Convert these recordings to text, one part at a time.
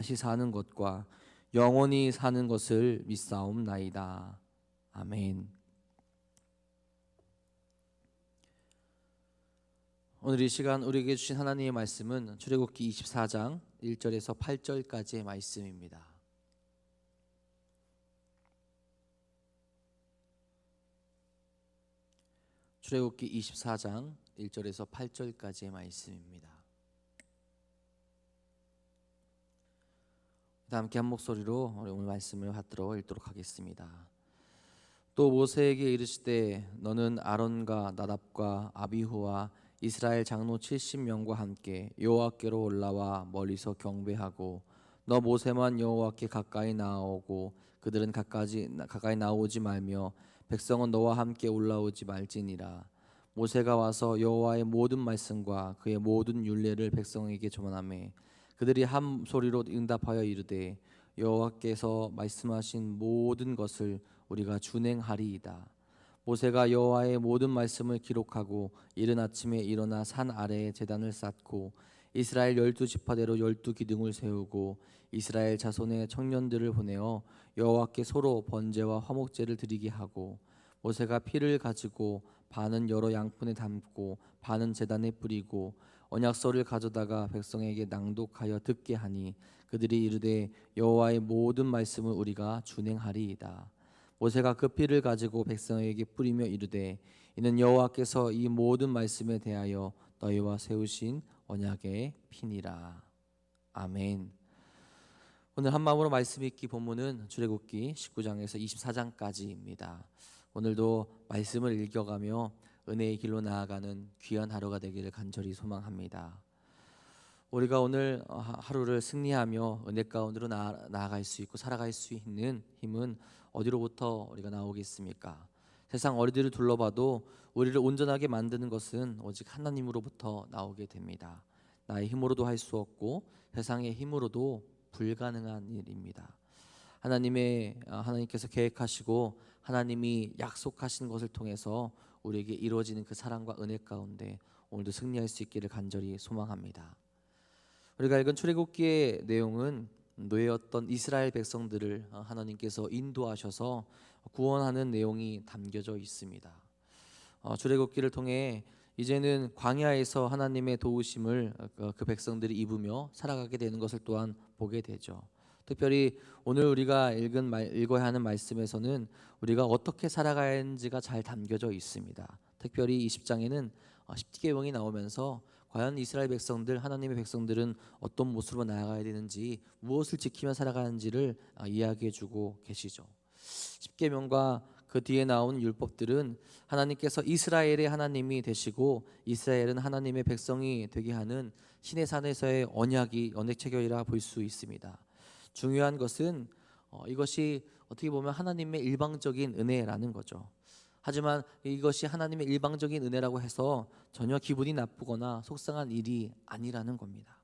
다시 사는 것과 영원히 사는 것을 믿사옵나이다. 아멘. 오늘 이 시간 우리에게 주신 하나님의 말씀은 출애굽기 24장 1절에서 8절까지의 말씀입니다. 출애굽기 24장 1절에서 8절까지의 말씀입니다. 함께 한 목소리로 우리 오늘 말씀을 받들어 읽도록 하겠습니다. 또 모세에게 이르시되 너는 아론과 나답과 아비후와 이스라엘 장로 70명과 함께 여호와께로 올라와 멀리서 경배하고 너 모세만 여호와께 가까이 나아오고 그들은 가까이 나오지 말며 백성은 너와 함께 올라오지 말지니라. 모세가 와서 여호와의 모든 말씀과 그의 모든 율례를 백성에게 전하매 그들이 한 소리로 응답하여 이르되 여호와께서 말씀하신 모든 것을 우리가 준행하리이다. 모세가 여호와의 모든 말씀을 기록하고 이른 아침에 일어나 산 아래에 제단을 쌓고 이스라엘 12지파대로 12기둥을 세우고 이스라엘 자손의 청년들을 보내어 여호와께 서로 번제와 화목제를 드리게 하고 모세가 피를 가지고 반은 여러 양푼에 담고 반은 제단에 뿌리고 언약서를 가져다가 백성에게 낭독하여 듣게 하니 그들이 이르되 여호와의 모든 말씀을 우리가 준행하리이다. 모세가 그 피를 가지고 백성에게 뿌리며 이르되 이는 여호와께서 이 모든 말씀에 대하여 너희와 세우신 언약의 피니라. 아멘. 오늘 한마음으로 말씀 읽기 본문은 출애굽기 19장에서 24장까지입니다. 오늘도 말씀을 읽어가며 은혜의 길로 나아가는 귀한 하루가 되기를 간절히 소망합니다. 우리가 오늘 하루를 승리하며 은혜 가운데로 나아갈 수 있고 살아갈 수 있는 힘은 어디로부터 우리가 나오겠습니까? 세상 어디를 둘러봐도 우리를 온전하게 만드는 것은 오직 하나님으로부터 나오게 됩니다. 나의 힘으로도 할 수 없고 세상의 힘으로도 불가능한 일입니다. 하나님께서 계획하시고 하나님이 약속하신 것을 통해서 우리에게 이루어지는 그 사랑과 은혜 가운데 오늘도 승리할 수 있기를 간절히 소망합니다. 우리가 읽은 출애굽기의 내용은 노예였던 이스라엘 백성들을 하나님께서 인도하셔서 구원하는 내용이 담겨져 있습니다. 출애굽기를 통해 이제는 광야에서 하나님의 도우심을 그 백성들이 입으며 살아가게 되는 것을 또한 보게 되죠. 특별히 오늘 우리가 읽어야 하는 말씀에서는 우리가 어떻게 살아가야 하는지가 잘 담겨져 있습니다. 특별히 20장에는 십계명이 나오면서 과연 이스라엘 백성들, 하나님의 백성들은 어떤 모습으로 나아가야 되는지, 무엇을 지키며 살아가는지를 이야기해주고 계시죠. 십계명과 그 뒤에 나온 율법들은 하나님께서 이스라엘의 하나님이 되시고 이스라엘은 하나님의 백성이 되게 하는 시내산에서의 언약 체결이라 볼 수 있습니다. 중요한 것은 이것이 어떻게 보면 하나님의 일방적인 은혜라는 거죠. 하지만 이것이 하나님의 일방적인 은혜라고 해서 전혀 기분이 나쁘거나 속상한 일이 아니라는 겁니다.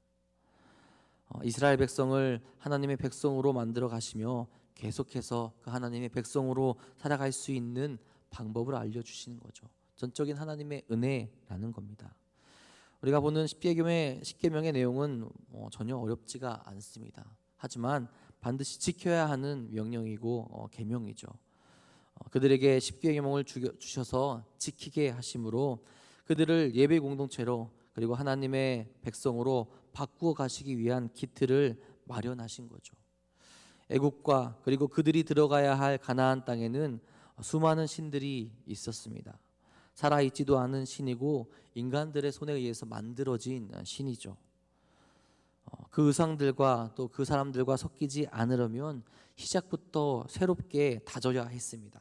이스라엘 백성을 하나님의 백성으로 만들어 가시며 계속해서 그 하나님의 백성으로 살아갈 수 있는 방법을 알려주시는 거죠. 전적인 하나님의 은혜라는 겁니다. 우리가 보는 십계명의 내용은 전혀 어렵지가 않습니다. 하지만 반드시 지켜야 하는 명령이고 계명이죠. 그들에게 십계명을 주셔서 지키게 하심으로 그들을 예배 공동체로 그리고 하나님의 백성으로 바꾸어 가시기 위한 기틀을 마련하신 거죠. 애국과 그리고 그들이 들어가야 할 가나안 땅에는 수많은 신들이 있었습니다. 살아있지도 않은 신이고 인간들의 손에 의해서 만들어진 신이죠. 그 의상들과 또 그 사람들과 섞이지 않으려면 시작부터 새롭게 다져야 했습니다.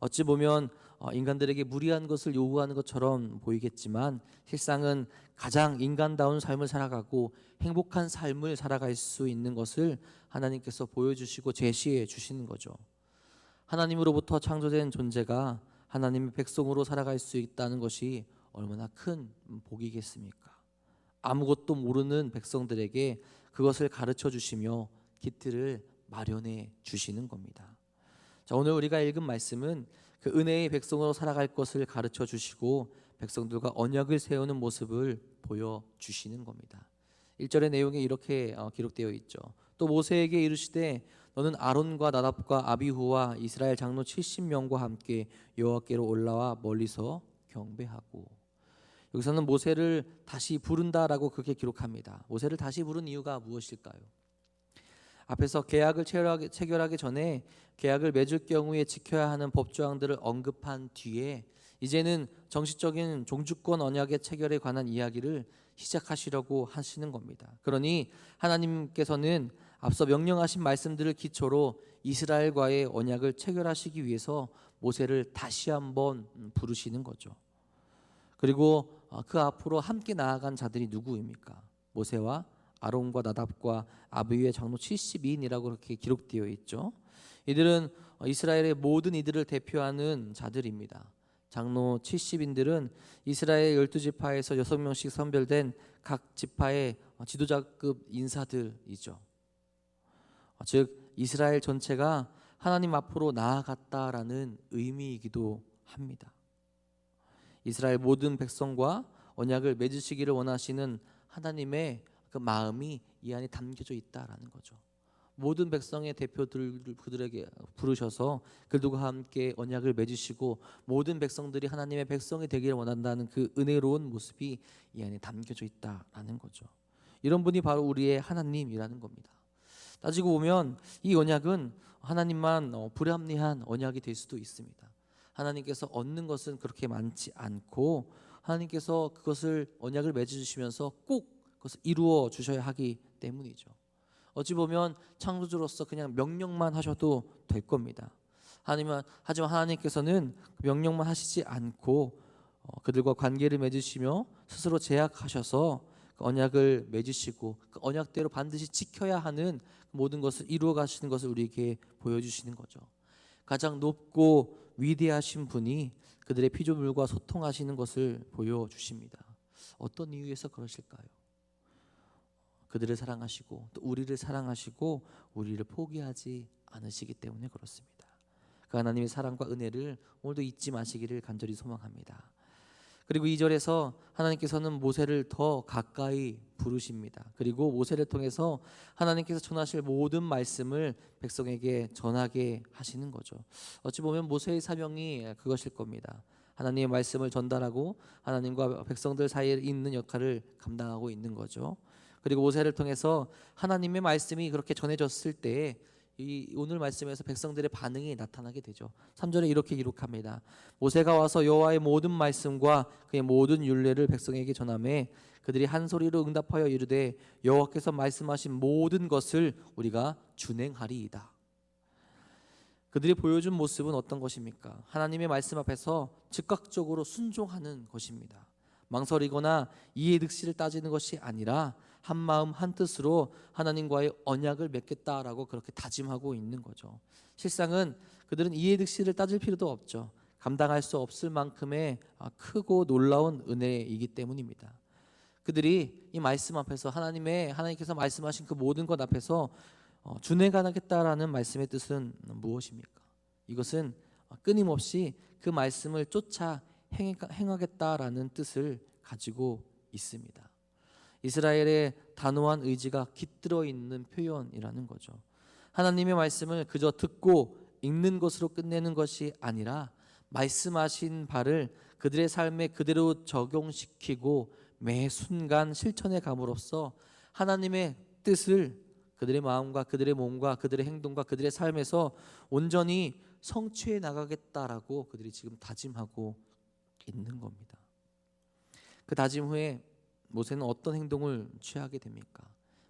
어찌 보면 인간들에게 무리한 것을 요구하는 것처럼 보이겠지만 실상은 가장 인간다운 삶을 살아가고 행복한 삶을 살아갈 수 있는 것을 하나님께서 보여주시고 제시해 주시는 거죠. 하나님으로부터 창조된 존재가 하나님의 백성으로 살아갈 수 있다는 것이 얼마나 큰 복이겠습니까? 아무것도 모르는 백성들에게 그것을 가르쳐 주시며 기틀을 마련해 주시는 겁니다. 자, 오늘 우리가 읽은 말씀은 그 은혜의 백성으로 살아갈 것을 가르쳐 주시고 백성들과 언약을 세우는 모습을 보여주시는 겁니다. 1절의 내용에 이렇게 기록되어 있죠. 또 모세에게 이르시되 너는 아론과 나답과 아비후와 이스라엘 장로 70명과 함께 여호와께로 올라와 멀리서 경배하고. 여기서는 모세를 다시 부른다라고 그렇게 기록합니다. 모세를 다시 부른 이유가 무엇일까요? 앞에서 계약을 체결하기 전에 계약을 맺을 경우에 지켜야 하는 법조항들을 언급한 뒤에 이제는 정식적인 종주권 언약의 체결에 관한 이야기를 시작하시려고 하시는 겁니다. 그러니 하나님께서는 앞서 명령하신 말씀들을 기초로 이스라엘과의 언약을 체결하시기 위해서 모세를 다시 한번 부르시는 거죠. 그리고 그 앞으로 함께 나아간 자들이 누구입니까? 모세와 아론과 나답과 아비후의 장로 72인이라고 그렇게 기록되어 있죠. 이들은 이스라엘의 모든 이들을 대표하는 자들입니다. 장로 70인들은 이스라엘 12지파에서 6명씩 선별된 각 지파의 지도자급 인사들이죠. 즉 이스라엘 전체가 하나님 앞으로 나아갔다라는 의미이기도 합니다. 이스라엘 모든 백성과 언약을 맺으시기를 원하시는 하나님의 그 마음이 이 안에 담겨져 있다라는 거죠. 모든 백성의 대표들을 그들에게 부르셔서 그들과 함께 언약을 맺으시고 모든 백성들이 하나님의 백성이 되기를 원한다는 그 은혜로운 모습이 이 안에 담겨져 있다라는 거죠. 이런 분이 바로 우리의 하나님이라는 겁니다. 따지고 보면 이 언약은 하나님만 불합리한 언약이 될 수도 있습니다. 하나님께서 얻는 것은 그렇게 많지 않고 하나님께서 그것을 언약을 맺어주시면서 꼭 그것을 이루어 주셔야 하기 때문이죠. 어찌 보면 창조주로서 그냥 명령만 하셔도 될 겁니다. 하지만 하나님께서는 명령만 하시지 않고 그들과 관계를 맺으시며 스스로 제약하셔서 그 언약을 맺으시고 그 언약대로 반드시 지켜야 하는 모든 것을 이루어 가시는 것을 우리에게 보여주시는 거죠. 가장 높고 위대하신 분이 그들의 피조물과 소통하시는 것을 보여주십니다. 어떤 이유에서 그러실까요? 그들을 사랑하시고 또 우리를 사랑하시고 우리를 포기하지 않으시기 때문에 그렇습니다. 그 하나님의 사랑과 은혜를 오늘도 잊지 마시기를 간절히 소망합니다. 그리고 2절에서 하나님께서는 모세를 더 가까이 부르십니다. 그리고 모세를 통해서 하나님께서 전하실 모든 말씀을 백성에게 전하게 하시는 거죠. 어찌 보면 모세의 사명이 그것일 겁니다. 하나님의 말씀을 전달하고 하나님과 백성들 사이에 있는 역할을 감당하고 있는 거죠. 그리고 모세를 통해서 하나님의 말씀이 그렇게 전해졌을 때 이 오늘 말씀에서 백성들의 반응이 나타나게 되죠. 3절에 이렇게 기록합니다. 모세가 와서 여호와의 모든 말씀과 그의 모든 율례를 백성에게 전하매 그들이 한 소리로 응답하여 이르되 여호와께서 말씀하신 모든 것을 우리가 준행하리이다. 그들이 보여준 모습은 어떤 것입니까? 하나님의 말씀 앞에서 즉각적으로 순종하는 것입니다. 망설이거나 이해 득실을 따지는 것이 아니라 한 마음 한 뜻으로 하나님과의 언약을 맺겠다라고 그렇게 다짐하고 있는 거죠. 실상은 그들은 이해 득실을 따질 필요도 없죠. 감당할 수 없을 만큼의 크고 놀라운 은혜이기 때문입니다. 그들이 이 말씀 앞에서 하나님께서 말씀하신 그 모든 것 앞에서 준행하겠다라는 말씀의 뜻은 무엇입니까? 이것은 끊임없이 그 말씀을 쫓아 행하겠다라는 뜻을 가지고 있습니다. 이스라엘의 단호한 의지가 깃들어 있는 표현이라는 거죠. 하나님의 말씀을 그저 듣고 읽는 것으로 끝내는 것이 아니라 말씀하신 바를 그들의 삶에 그대로 적용시키고 매 순간 실천해 감으로써 하나님의 뜻을 그들의 마음과 그들의 몸과 그들의 행동과 그들의 삶에서 온전히 성취해 나가겠다라고 그들이 지금 다짐하고 있는 겁니다. 그 다짐 후에 모세는 어떤 행동을 취하게 됩니까?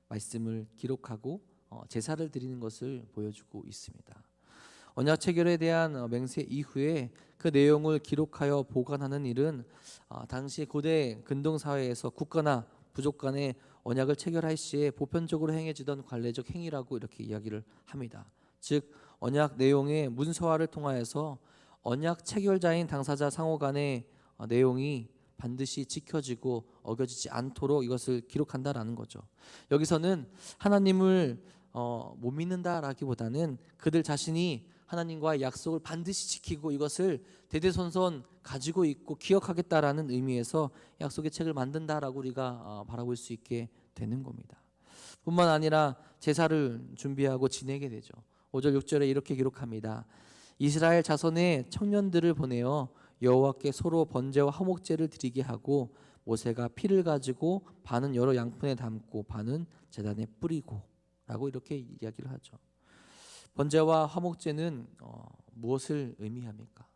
말씀을 기록하고 제사를 드리는 것을 보여주고 있습니다. 언약 체결에 대한 맹세 이후에 그 내용을 기록하여 보관하는 일은 당시 고대 근동 사회에서 국가나 부족 간의 언약을 체결할 시에 보편적으로 행해지던 관례적 행위라고 이렇게 이야기를 합니다. 즉 언약 내용의 문서화를 통하여서 언약 체결자인 당사자 상호 간의 내용이 반드시 지켜지고 어겨지지 않도록 이것을 기록한다라는 거죠. 여기서는 하나님을 못 믿는다라기보다는 그들 자신이 하나님과의 약속을 반드시 지키고 이것을 대대손손 가지고 있고 기억하겠다라는 의미에서 약속의 책을 만든다라고 우리가 바라볼 수 있게 되는 겁니다. 뿐만 아니라 제사를 준비하고 지내게 되죠. 5절 6절에 이렇게 기록합니다. 이스라엘 자손의 청년들을 보내어 여호와께 서로 번제와 화목제를 드리게 하고 모세가 피를 가지고 반은 여러 양푼에 담고 반은 제단에 뿌리고 라고 이렇게 이야기를 하죠. 번제와 화목제는 무엇을 의미합니까?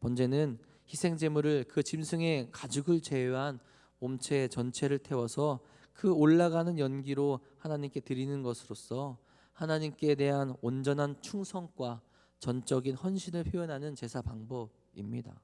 번제는 희생 제물을 그 짐승의 가죽을 제외한 몸체 전체를 태워서 그 올라가는 연기로 하나님께 드리는 것으로서 하나님께 대한 온전한 충성과 전적인 헌신을 표현하는 제사 방법입니다.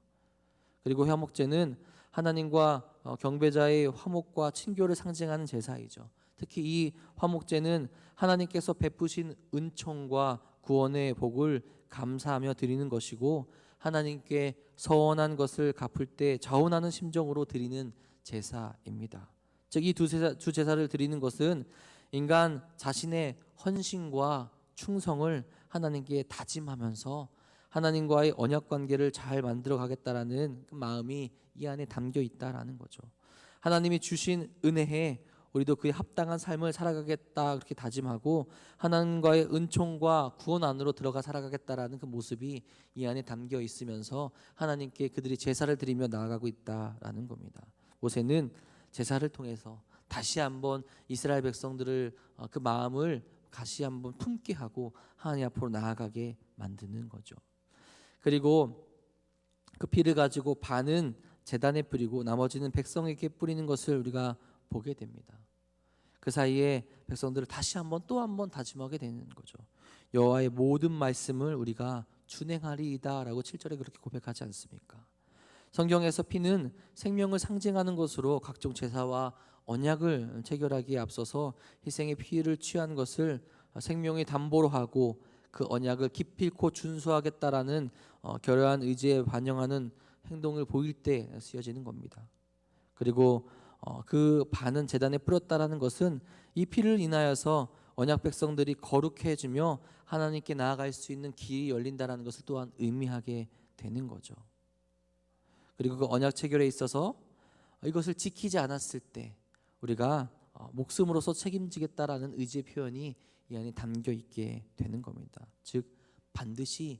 그리고 화목제는 하나님과 경배자의 화목과 친교를 상징하는 제사이죠. 특히 이 화목제는 하나님께서 베푸신 은총과 구원의 복을 감사하며 드리는 것이고 하나님께 서원한 것을 갚을 때 자원하는 심정으로 드리는 제사입니다. 즉 이 두 제사를 드리는 것은 인간 자신의 헌신과 충성을 하나님께 다짐하면서 하나님과의 언약 관계를 잘 만들어 가겠다라는 그 마음이 이 안에 담겨 있다라는 거죠. 하나님이 주신 은혜에 우리도 그에 합당한 삶을 살아가겠다 그렇게 다짐하고 하나님과의 은총과 구원 안으로 들어가 살아가겠다라는 그 모습이 이 안에 담겨 있으면서 하나님께 그들이 제사를 드리며 나아가고 있다라는 겁니다. 모세는 제사를 통해서 다시 한번 이스라엘 백성들을 그 마음을 다시 한번 품게 하고 하나님 앞으로 나아가게 만드는 거죠. 그리고 그 피를 가지고 반은 제단에 뿌리고 나머지는 백성에게 뿌리는 것을 우리가 보게 됩니다. 그 사이에 백성들을 다시 한번 또 한 번 다짐하게 되는 거죠. 여호와의 모든 말씀을 우리가 준행하리이다라고 7절에 그렇게 고백하지 않습니까? 성경에서 피는 생명을 상징하는 것으로 각종 제사와 언약을 체결하기에 앞서서 희생의 피를 취한 것을 생명의 담보로 하고 그 언약을 기필코 준수하겠다라는 결여한 의지에 반영하는 행동을 보일 때 쓰여지는 겁니다. 그리고 그 반은 제단에 뿌렸다라는 것은 이 피를 인하여서 언약 백성들이 거룩해지며 하나님께 나아갈 수 있는 길이 열린다라는 것을 또한 의미하게 되는 거죠. 그리고 그 언약 체결에 있어서 이것을 지키지 않았을 때 우리가 목숨으로서 책임지겠다라는 의지의 표현이 이 안에 담겨 있게 되는 겁니다. 즉 반드시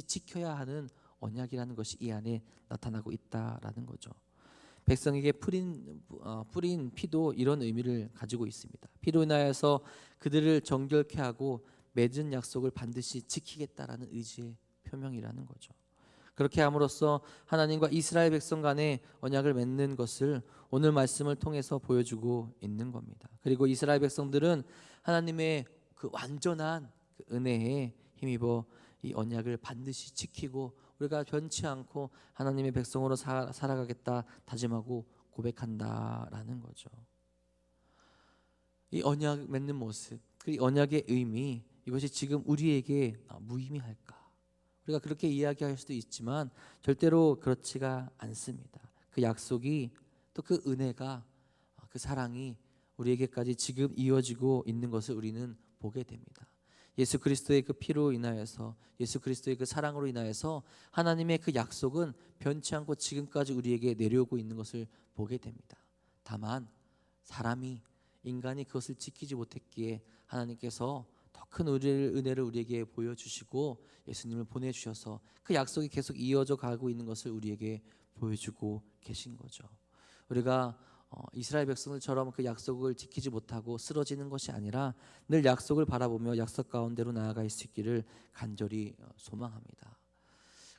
지켜야 하는 언약이라는 것이 이 안에 나타나고 있다라는 거죠. 백성에게 뿌린 피도 이런 의미를 가지고 있습니다. 피로 인하여서 그들을 정결케 하고 맺은 약속을 반드시 지키겠다라는 의지의 표명이라는 거죠. 그렇게 함으로써 하나님과 이스라엘 백성 간의 언약을 맺는 것을 오늘 말씀을 통해서 보여주고 있는 겁니다. 그리고 이스라엘 백성들은 하나님의 그 완전한 그 은혜에 힘입어 이 언약을 반드시 지키고 우리가 변치 않고 하나님의 백성으로 살아가겠다 다짐하고 고백한다라는 거죠. 이 언약 맺는 모습, 그 언약의 의미, 이것이 지금 우리에게 무의미할까? 우리가 그렇게 이야기할 수도 있지만 절대로 그렇지가 않습니다. 그 약속이 또 그 은혜가 그 사랑이 우리에게까지 지금 이어지고 있는 것을 우리는 보게 됩니다. 예수 그리스도의 그 피로 인하여서 예수 그리스도의 그 사랑으로 인하여서 하나님의 그 약속은 변치 않고 지금까지 우리에게 내려오고 있는 것을 보게 됩니다. 다만 인간이 그것을 지키지 못했기에 하나님께서 더 큰 은혜를 우리에게 보여주시고 예수님을 보내주셔서 그 약속이 계속 이어져 가고 있는 것을 우리에게 보여주고 계신 거죠. 우리가 이스라엘 백성들처럼 그 약속을 지키지 못하고 쓰러지는 것이 아니라 늘 약속을 바라보며 약속 가운데로 나아갈 수 있기를 간절히 소망합니다.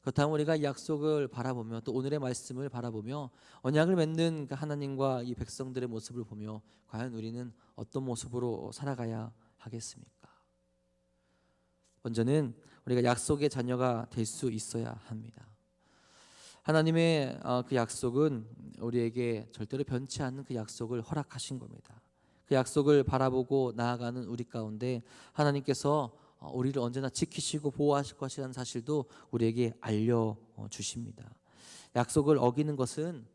그렇다면 우리가 약속을 바라보며 또 오늘의 말씀을 바라보며 언약을 맺는 하나님과 이 백성들의 모습을 보며 과연 우리는 어떤 모습으로 살아가야 하겠습니까? 먼저는 우리가 약속의 자녀가 될 수 있어야 합니다. 하나님의 그 약속은 우리에게 절대로 변치 않는 그 약속을 허락하신 겁니다. 그 약속을 바라보고 나아가는 우리 가운데 하나님께서 우리를 언제나 지키시고 보호하실 것이라는 사실도 우리에게 알려주십니다. 약속을 어기는 것은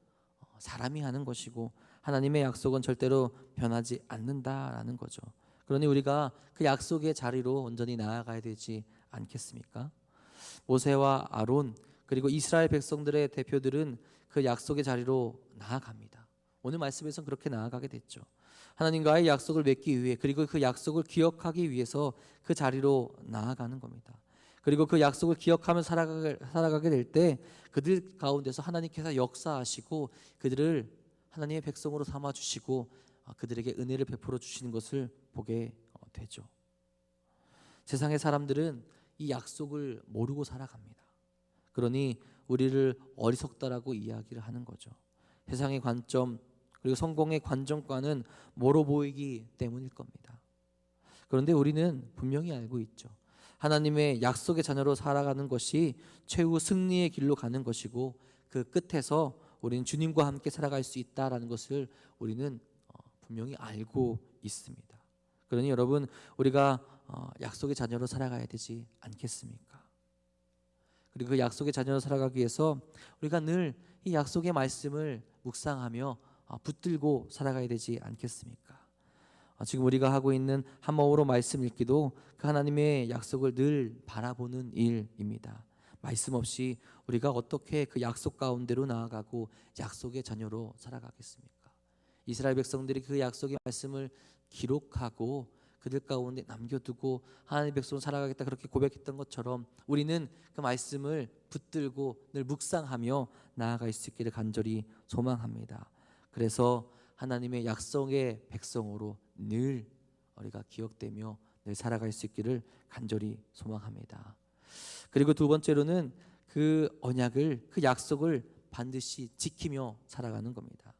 사람이 하는 것이고 하나님의 약속은 절대로 변하지 않는다라는 거죠. 그러니 우리가 그 약속의 자리로 온전히 나아가야 되지 않겠습니까? 모세와 아론 그리고 이스라엘 백성들의 대표들은 그 약속의 자리로 나아갑니다. 오늘 말씀에서는 그렇게 나아가게 됐죠. 하나님과의 약속을 맺기 위해, 그리고 그 약속을 기억하기 위해서 그 자리로 나아가는 겁니다. 그리고 그 약속을 기억하며 살아가게 될 때 그들 가운데서 하나님께서 역사하시고 그들을 하나님의 백성으로 삼아 주시고 그들에게 은혜를 베풀어 주시는 것을 보게 되죠. 세상의 사람들은 이 약속을 모르고 살아갑니다. 그러니 우리를 어리석다라고 이야기를 하는 거죠. 세상의 관점 그리고 성공의 관점과는 멀어 보이기 때문일 겁니다. 그런데 우리는 분명히 알고 있죠. 하나님의 약속의 자녀로 살아가는 것이 최후 승리의 길로 가는 것이고 그 끝에서 우리는 주님과 함께 살아갈 수 있다라는 것을 우리는 분명히 알고 있습니다. 그러니 여러분, 우리가 약속의 자녀로 살아가야 되지 않겠습니까? 그리고 그 약속의 자녀로 살아가기 위해서 우리가 늘 이 약속의 말씀을 묵상하며 붙들고 살아가야 되지 않겠습니까? 지금 우리가 하고 있는 한 몸으로 말씀 읽기도 그 하나님의 약속을 늘 바라보는 일입니다. 말씀 없이 우리가 어떻게 그 약속 가운데로 나아가고 약속의 자녀로 살아가겠습니까? 이스라엘 백성들이 그 약속의 말씀을 기록하고 그들 가운데 남겨두고 하나님의 백성으로 살아가겠다 그렇게 고백했던 것처럼 우리는 그 말씀을 붙들고 늘 묵상하며 나아갈 수 있기를 간절히 소망합니다. 그래서 하나님의 약속의 백성으로 늘 우리가 기억되며 늘 살아갈 수 있기를 간절히 소망합니다. 그리고 두 번째로는 그 언약을, 그 약속을 반드시 지키며 살아가는 겁니다.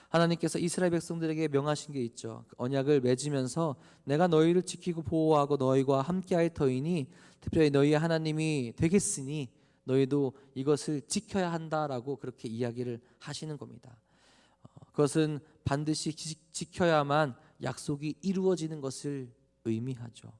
하나님께서 이스라엘 백성들에게 명하신 게 있죠. 그 언약을 맺으면서 내가 너희를 지키고 보호하고 너희와 함께할 터이니 특별히 너희의 하나님이 되겠으니 너희도 이것을 지켜야 한다라고 그렇게 이야기를 하시는 겁니다. 그것은 반드시 지켜야만 약속이 이루어지는 것을 의미하죠.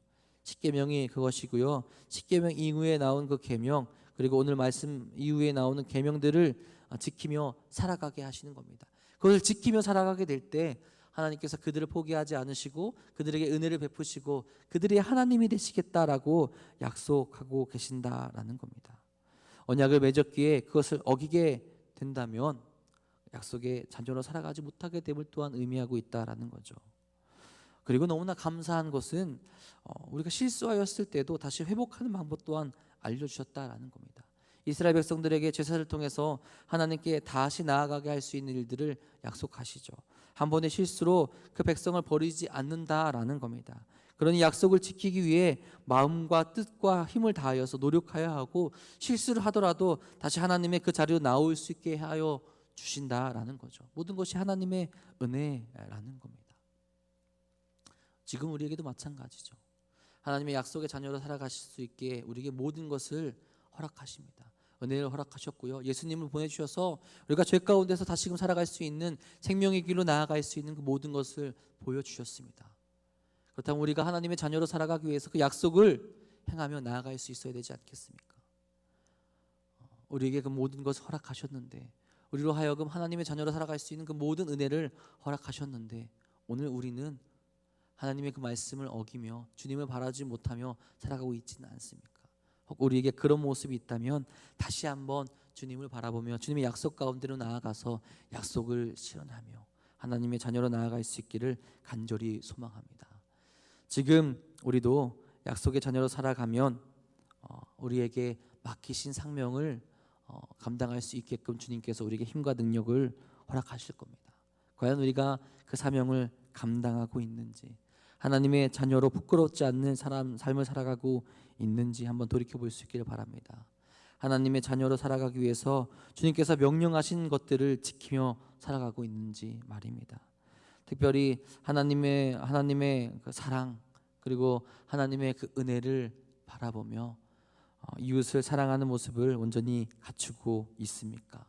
십계명이 그것이고요. 십계명 이후에 나온 그 계명 그리고 오늘 말씀 이후에 나오는 계명들을 지키며 살아가게 하시는 겁니다. 그것을 지키며 살아가게 될 때 하나님께서 그들을 포기하지 않으시고 그들에게 은혜를 베푸시고 그들이 하나님이 되시겠다라고 약속하고 계신다라는 겁니다. 언약을 맺었기에 그것을 어기게 된다면 약속의 자녀로 살아가지 못하게 됨을 또한 의미하고 있다라는 거죠. 그리고 너무나 감사한 것은 우리가 실수하였을 때도 다시 회복하는 방법 또한 알려주셨다라는 겁니다. 이스라엘 백성들에게 제사를 통해서 하나님께 다시 나아가게 할 수 있는 일들을 약속하시죠. 한 번의 실수로 그 백성을 버리지 않는다라는 겁니다. 그러니 약속을 지키기 위해 마음과 뜻과 힘을 다하여서 노력하여야 하고 실수를 하더라도 다시 하나님의 그 자리로 나올 수 있게 하여 주신다라는 거죠. 모든 것이 하나님의 은혜라는 겁니다. 지금 우리에게도 마찬가지죠. 하나님의 약속의 자녀로 살아가실 수 있게 우리에게 모든 것을 허락하십니다. 은혜를 허락하셨고요. 예수님을 보내주셔서 우리가 죄 가운데서 다시금 살아갈 수 있는 생명의 길로 나아갈 수 있는 그 모든 것을 보여주셨습니다. 그렇다면 우리가 하나님의 자녀로 살아가기 위해서 그 약속을 행하며 나아갈 수 있어야 되지 않겠습니까? 우리에게 그 모든 것을 허락하셨는데 우리로 하여금 하나님의 자녀로 살아갈 수 있는 그 모든 은혜를 허락하셨는데 오늘 우리는 하나님의 그 말씀을 어기며 주님을 바라지 못하며 살아가고 있지는 않습니까? 혹 우리에게 그런 모습이 있다면 다시 한번 주님을 바라보며 주님의 약속 가운데로 나아가서 약속을 실현하며 하나님의 자녀로 나아갈 수 있기를 간절히 소망합니다. 지금 우리도 약속의 자녀로 살아가면 우리에게 맡기신 상명을 감당할 수 있게끔 주님께서 우리에게 힘과 능력을 허락하실 겁니다. 과연 우리가 그 사명을 감당하고 있는지 하나님의 자녀로 부끄럽지 않는 삶을 살아가고 있는지 한번 돌이켜볼 수 있기를 바랍니다. 하나님의 자녀로 살아가기 위해서 주님께서 명령하신 것들을 지키며 살아가고 있는지 말입니다. 특별히 하나님의 그 사랑 그리고 하나님의 그 은혜를 바라보며 이웃을 사랑하는 모습을 온전히 갖추고 있습니까?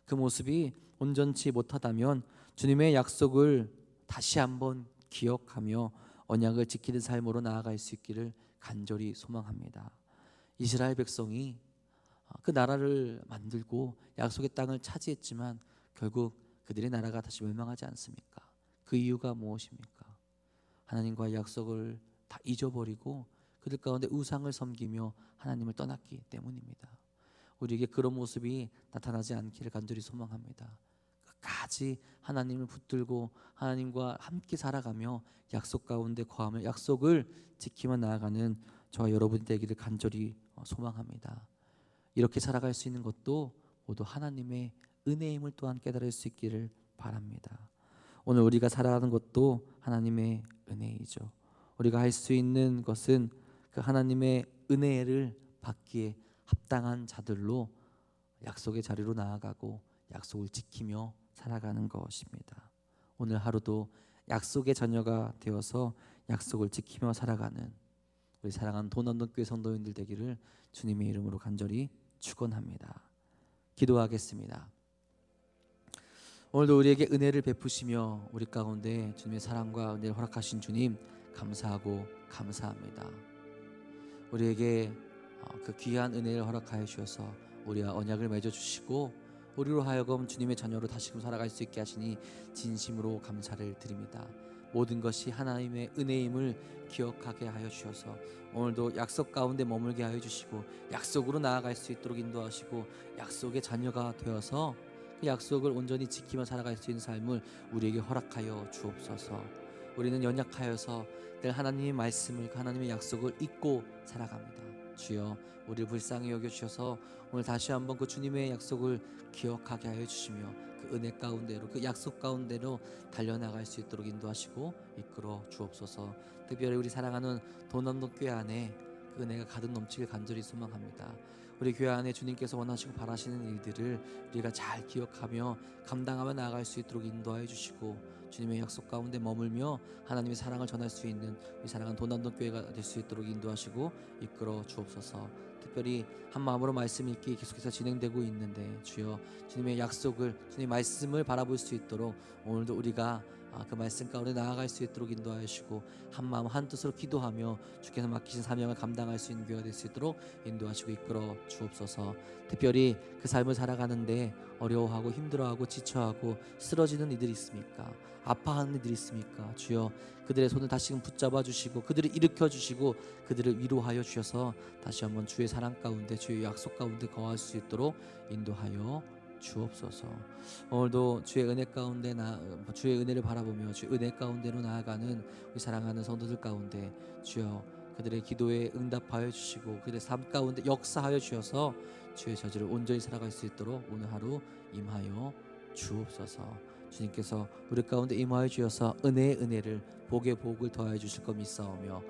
그 모습이 온전치 못하다면 주님의 약속을 다시 한번 기억하며 언약을 지키는 삶으로 나아갈 수 있기를 간절히 소망합니다. 이스라엘 백성이 그 나라를 만들고 약속의 땅을 차지했지만 결국 그들의 나라가 다시 멸망하지 않습니까? 그 이유가 무엇입니까? 하나님과의 약속을 다 잊어버리고 그들 가운데 우상을 섬기며 하나님을 떠났기 때문입니다. 우리에게 그런 모습이 나타나지 않기를 간절히 소망합니다. 끝까지 하나님을 붙들고 하나님과 함께 살아가며 약속 가운데 거하며 약속을 지키며 나아가는 저와 여러분이 되기를 간절히 소망합니다. 이렇게 살아갈 수 있는 것도 모두 하나님의 은혜임을 또한 깨달을 수 있기를 바랍니다. 오늘 우리가 살아가는 것도 하나님의 은혜이죠. 우리가 할 수 있는 것은 그 하나님의 은혜를 받기에 합당한 자들로 약속의 자리로 나아가고 약속을 지키며 살아가는 것입니다. 오늘 하루도 약속의 자녀가 되어서 약속을 지키며 살아가는 우리 사랑하는 도남동 교회 성도님들 되기를 주님의 이름으로 간절히 축원합니다. 기도하겠습니다. 오늘도 우리에게 은혜를 베푸시며 우리 가운데 주님의 사랑과 은혜를 허락하신 주님 감사하고 감사합니다. 우리에게 그 귀한 은혜를 허락하여 주셔서 우리와 언약을 맺어 주시고 우리로 하여금 주님의 자녀로 다시금 살아갈 수 있게 하시니 진심으로 감사를 드립니다. 모든 것이 하나님의 은혜임을 기억하게 하여 주셔서 오늘도 약속 가운데 머물게 하여 주시고 약속으로 나아갈 수 있도록 인도하시고 약속의 자녀가 되어서 그 약속을 온전히 지키며 살아갈 수 있는 삶을 우리에게 허락하여 주옵소서. 우리는 연약하여서 늘 하나님의 말씀을 하나님의 약속을 잊고 살아갑니다. 주여 우리를 불쌍히 여겨주셔서 오늘 다시 한번 그 주님의 약속을 기억하게 하여 주시며 그 은혜 가운데로 그 약속 가운데로 달려나갈 수 있도록 인도하시고 이끌어 주옵소서. 특별히 우리 사랑하는 도남동 교회 안에 그 은혜가 가득 넘치길 간절히 소망합니다. 우리 교회 안에 주님께서 원하시고 바라시는 일들을 우리가 잘 기억하며 감당하며 나아갈 수 있도록 인도하여 주시고 주님의 약속 가운데 머물며 하나님의 사랑을 전할 수 있는 우리 사랑하는 도남동 교회가 될 수 있도록 인도하시고 이끌어 주옵소서. 특별히 한 마음으로 말씀 읽기 계속해서 진행되고 있는데 주여 주님의 약속을 주님의 말씀을 바라볼 수 있도록 오늘도 우리가 그 말씀 가운데 나아갈 수 있도록 인도하시고 한 마음 한 뜻으로 기도하며 주께서 맡기신 사명을 감당할 수 있는 교회가 될 수 있도록 인도하시고 이끌어 주옵소서. 특별히 그 삶을 살아가는데 어려워하고 힘들어하고 지쳐하고 쓰러지는 이들이 있습니까? 아파하는 이들이 있습니까? 주여 그들의 손을 다시금 붙잡아 주시고 그들을 일으켜 주시고 그들을 위로하여 주셔서 다시 한번 주의 사랑 가운데 주의 약속 가운데 거할 수 있도록 인도하여 주옵소서. 오늘도 주의 은혜 가운데 주의 은혜를 바라보며 주의 은혜 가운데로 나아가는 우리 사랑하는 성도들 가운데 주여 그들의 기도에 응답하여 주시고 그들의 삶 가운데 역사하여 주셔서 주의 저지를 온전히 살아갈 수 있도록 오늘 하루 임하여 주옵소서. 주님께서 우리 가운데 임하여 주셔서 은혜의 은혜를 복의 복을 더하여 주실 것 믿사오며